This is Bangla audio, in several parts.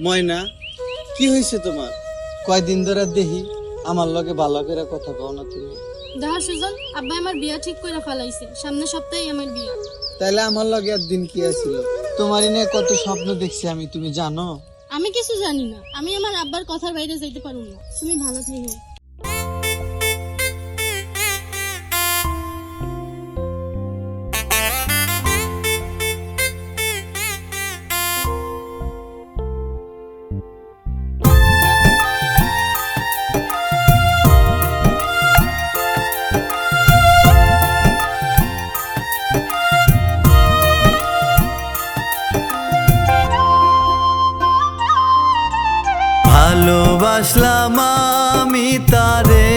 ময়না, কি হয়েছে তোমার? কয়দিন ধরে দেখি আমার লগে ভালো করে কথা কও না তুমি। দেখা সুজন, আব্বা আমার বিয়া ঠিক করে ফেলাইছে, সামনের সপ্তাহে আমার বিয়া। তাইলে আমার লগে আর দিন কি আছিল? তোমারই নিয়ে কত স্বপ্ন দেখছি আমি, তুমি জানো? আমি কিছু জানি না, আমি আমার আব্বার কথার বাইরে যাইতে পারবো না। তুমি ভালো থেকো। ভালোবাসলাম আমি তারে,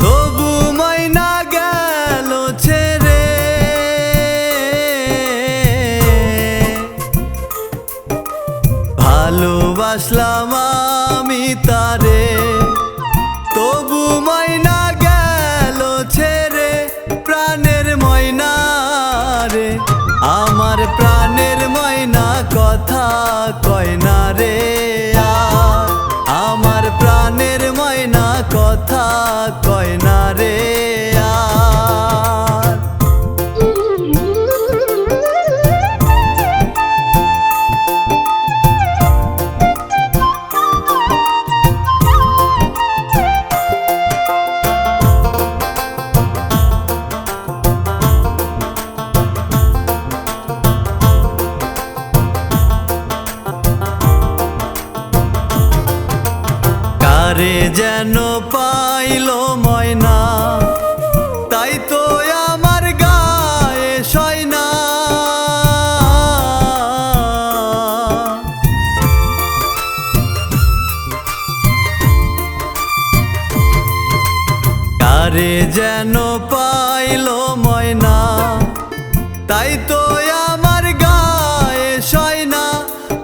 তবু ময়না গেল ছেড়ে। ভালোবাসলাম আমি তারে, তবু ময়না গেল ছেড়ে। প্রাণের ময়না রে, আমার প্রাণের ময়না কথা কয় না রে আর। আমার প্রাণের ময়না কথা কয় না রে আর। কারে যেন পাইলো ময়না, তাই তো আমার গায়ে সয়না। কারে যেন পাইলো ময়না, তাই তো আমার গায়ে সয়না।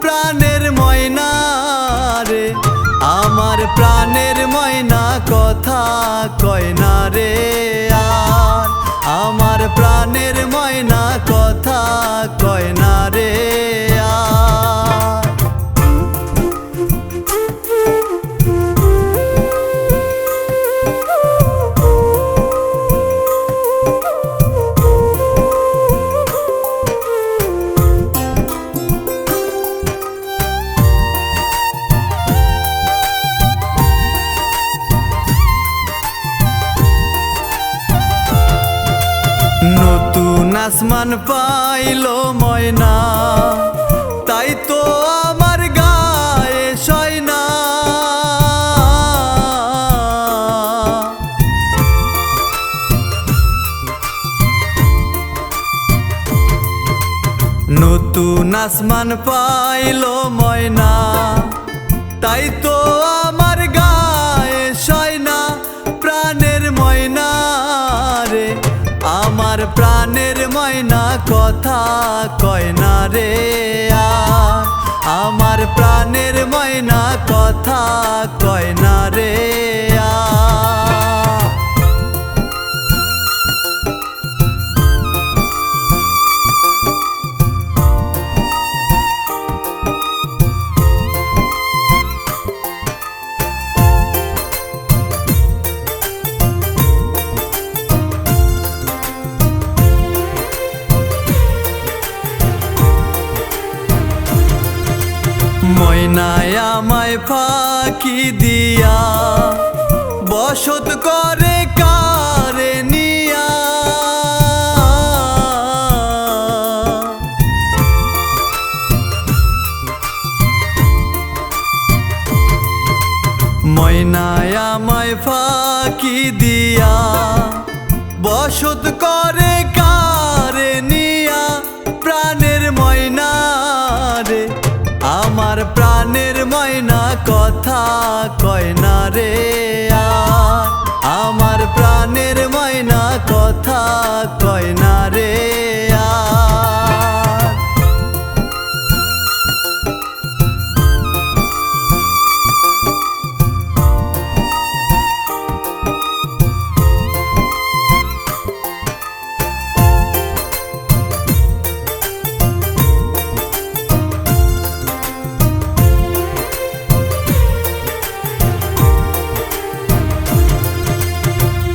প্রাণের ময়না রে, আমার প্রাণের ময়না কথা কয় না রে আর। আমার প্রাণের ময়না কথা কয় না রে আর। নতুন আসমান পাইলো ময়না, তাই তো আমার গায়ে সয়না। নতুন আসমান পাইলো ময়না, তাই তো আমার গায়ে সয়না। প্রাণের ময়না রে, আমার প্রাণের ময়না কথা কয় না রে আর। আমার প্রাণের ময়না কথা কয় না রে আর। ময়নায় আমায় ফাঁকি দিয়া বসত করে কারে নিয়া। ময়নায় আমায় ফাঁকি দিয়া বসত করে কারে নিয়া। প্রাণের ময়না রে, আমার প্রাণের ময়না কথা কয় না রে আর। আমার প্রাণের ময়না কথা কয় না রে আর।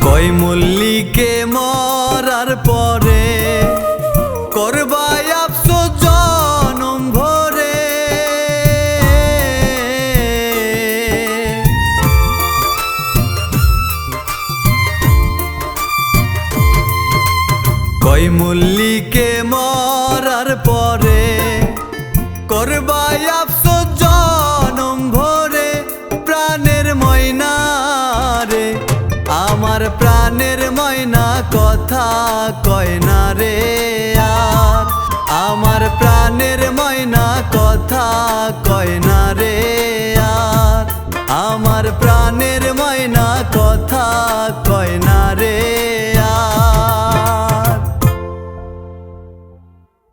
কই মল্লিকে মরার পরে করবাই আফসোস জনম ভরে। কই মল্লিকে মরার পরে করবাই আফসোস জনম ভরে। প্রাণের ময়না রে আমার প্রাণের ময়না কথা কয় না রে আর, আমার প্রাণের ময়না কথা কয় না রে আর, আমার প্রাণের ময়না কথা কয় না।